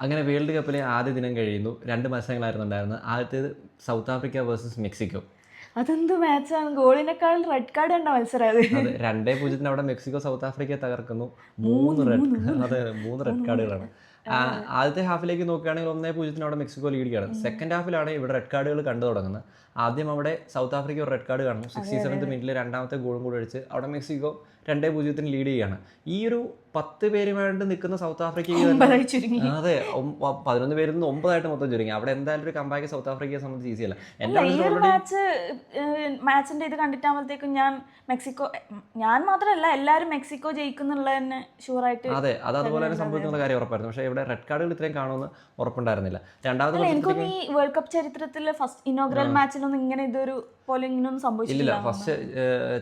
അങ്ങനെ വേൾഡ് കപ്പിലെ ആദ്യ ദിനം കഴിയുന്നു. 2 മത്സരങ്ങളായിരുന്നു ഉണ്ടായിരുന്നത്. ആദ്യത്തേത് സൗത്ത് ആഫ്രിക്ക വേഴ്സസ് മെക്സിക്കോ. അതെന്ത് മാച്ചാണ്, ഗോളിനേക്കാൾ റെഡ് കാർഡ് കണ്ട മത്സരം അത്. അത് 2-0 അവിടെ മെക്സിക്കോ സൗത്ത് ആഫ്രിക്കയെ തകർക്കുന്നു. 3 റെഡ് കാർഡുകളാണ്. ആദ്യത്തെ ഹാഫിലേക്ക് നോക്കുകയാണെങ്കിൽ 1-0 അവിടെ മെക്സിക്കോ ലീഡ് ചെയ്യാണ്. സെക്കൻഡ് ഹാഫിലാണ് ഇവിടെ റെഡ് കാർഡുകൾ കണ്ടു തുടങ്ങുന്നത്. ആദ്യം അവിടെ സൗത്ത് ആഫ്രിക്ക ഒരു റെഡ് കാർഡ് കാണുന്നു. 67th മിനിറ്റിൽ രണ്ടാമത്തെ ഗോളും കൂടെ അടിച്ച് അവിടെ മെക്സിക്കോ 2-0 ലീഡ് ചെയ്യുകയാണ്. ഈ ഒരു 10 പേരുമായിട്ട് നിൽക്കുന്ന സൗത്ത് ആഫ്രിക്കയ്ക്ക് അതെ 11 പേരിൽ നിന്ന് 9 മൊത്തം ചുരുങ്ങി. അവിടെ എന്തായാലും ഒരു കമ്പാക്ക് സൗത്ത് ആഫ്രിക്കയെ സംബന്ധിച്ച് ഈസിയല്ല. മാച്ചിന്റെ ഇത് കണ്ടിട്ടാകുമ്പോഴത്തേക്കും ഞാൻ മാത്രമല്ല എല്ലാവരും മെക്സിക്കോ ജയിക്കുന്നുള്ള തന്നെ ഷുവറായിട്ട്. അതെ, അതുപോലെ തന്നെ സംഭവിക്കുന്ന കാര്യം ഉറപ്പായിരുന്നു. പക്ഷേ ഇവിടെ റെഡ് കാർഡുകൾ ഇത്രയും കാണുമെന്ന് ഉറപ്പുണ്ടായിരുന്നില്ല. രണ്ടാമത് എനിക്കൊന്നും ഈ വേൾഡ് കപ്പ് ചരിത്രത്തിലെ ഫസ്റ്റ് ഇനോഗ്രൽ മാച്ചിലൊന്നും ഇങ്ങനെ ഇതൊരു പോലെ ഇങ്ങനെയൊന്നും സംഭവിച്ചില്ല. ഫസ്റ്റ്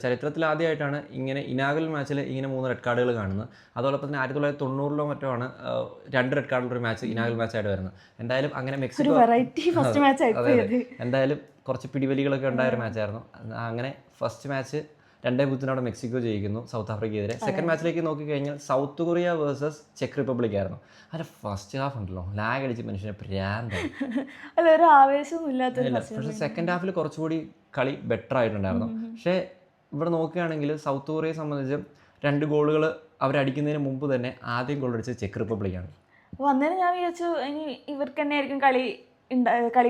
ചരിത്രത്തിൽ ആദ്യമായിട്ടാണ് ഇങ്ങനെ ഇനാഗുറൽ മാച്ചിൽ ഇങ്ങനെ 3 റെഡ് കാർഡുകൾ കാണുന്നത്. അതോടൊപ്പം തന്നെ 1990 മറ്റോ ആണ് 2 റെഡ് കാർഡുള്ള ഒരു മാച്ച് ഇനാഗുറൽ മാച്ചായിട്ട് വരുന്നത്. എന്തായാലും അങ്ങനെ മെക്സിക്കോ എന്തായാലും കുറച്ച് പിടിവലികളൊക്കെ ഉണ്ടായ ഒരു മാച്ചായിരുന്നു. അങ്ങനെ ഫസ്റ്റ് മാച്ച് 2-0 അവിടെ മെക്സിക്കോ ജയിക്കുന്നു സൗത്ത് ആഫ്രിക്കയ്ക്കെതിരെ. സെക്കൻഡ് മാച്ചിലേക്ക് നോക്കിക്കഴിഞ്ഞാൽ south Korea versus check republic ആയിരുന്നു. അതിൻ്റെ ഫസ്റ്റ് ഹാഫ് ഉണ്ടല്ലോ ലാഗ് അടിച്ച് മനുഷ്യനെ പ്രാന്തായി. ഒരു ആവേശമൊന്നുമില്ലാത്ത. പക്ഷേ സെക്കൻഡ് ഹാഫിൽ കുറച്ചുകൂടി കളി ബെറ്റർ ആയിട്ടുണ്ടായിരുന്നു. പക്ഷേ ഇവിടെ നോക്കുകയാണെങ്കിൽ സൗത്ത് കൊറിയയെ സംബന്ധിച്ച് 2 ഗോളുകൾ അവരടിക്കുന്നതിന് മുമ്പ് തന്നെ ആദ്യം ഗോൾ അടിച്ചത് ചെക്ക് റിപ്പബ്ലിക്കാണ്. അപ്പോൾ അന്നേരം ഞാൻ വിചാരിച്ചു ഇനി ഇവർക്ക് തന്നെ ആയിരിക്കും കളി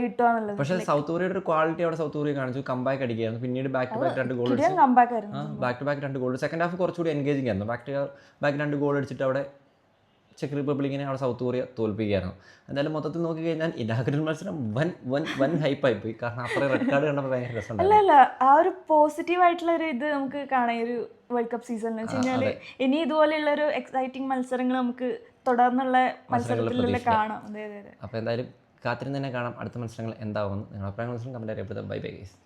കിട്ടുക എന്നുള്ളത്. പക്ഷേ സൗത്ത് കൊറിയയുടെ ഒരു ക്വാളിറ്റി അവിടെ സൗത്ത് കൊറിയ കാണിച്ചു. കമ്പാക്ക് അടിക്കുകയായിരുന്നു. പിന്നീട് back to back 2 goal back to back 2 goal. Second half കുറച്ചുകൂടി എൻഗേജിംഗ് ആയിരുന്നു. ബാക്ക് ടു ബാക്ക് 2 ഗോൾ അടിച്ചിട്ട് അവിടെ ചെക്ക് റിപ്പബ്ലിക്കിനെ അവിടെ സൗത്ത് കൊറിയ തോൽപ്പിക്കുകയായിരുന്നു. എന്തായാലും മൊത്തത്തിൽ നോക്കിക്കഴിഞ്ഞാൽ ഇനാഗുറൽ മത്സരം വൻ ഹൈപ്പായി പോയി. കാരണം അത്രയും റെഡ് കാർഡ് കണ്ടപ്പോൾ ഭയങ്കര രസം. അല്ല ആ ഒരു പോസിറ്റീവ് ആയിട്ടുള്ള ഒരു ഇത് നമുക്ക് കാണാം ഈ ഒരു വേൾഡ് കപ്പ് സീസണിൽ. എന്ന് വെച്ച് കഴിഞ്ഞാൽ ഇനി ഇതുപോലെയുള്ള ഒരു എക്സൈറ്റിംഗ് മത്സരങ്ങൾ നമുക്ക് തുടർന്നുള്ള മത്സരത്തിലുള്ള കാണാം. അപ്പോൾ എന്തായാലും കാത്തിരുന്ന് തന്നെ കാണാം അടുത്ത മത്സരങ്ങൾ എന്താവുമെന്ന്. നിങ്ങളുടെ അഭിപ്രായങ്ങൾ കമന്റ് അറിയപ്പെടുന്നത്. Bye bye guys.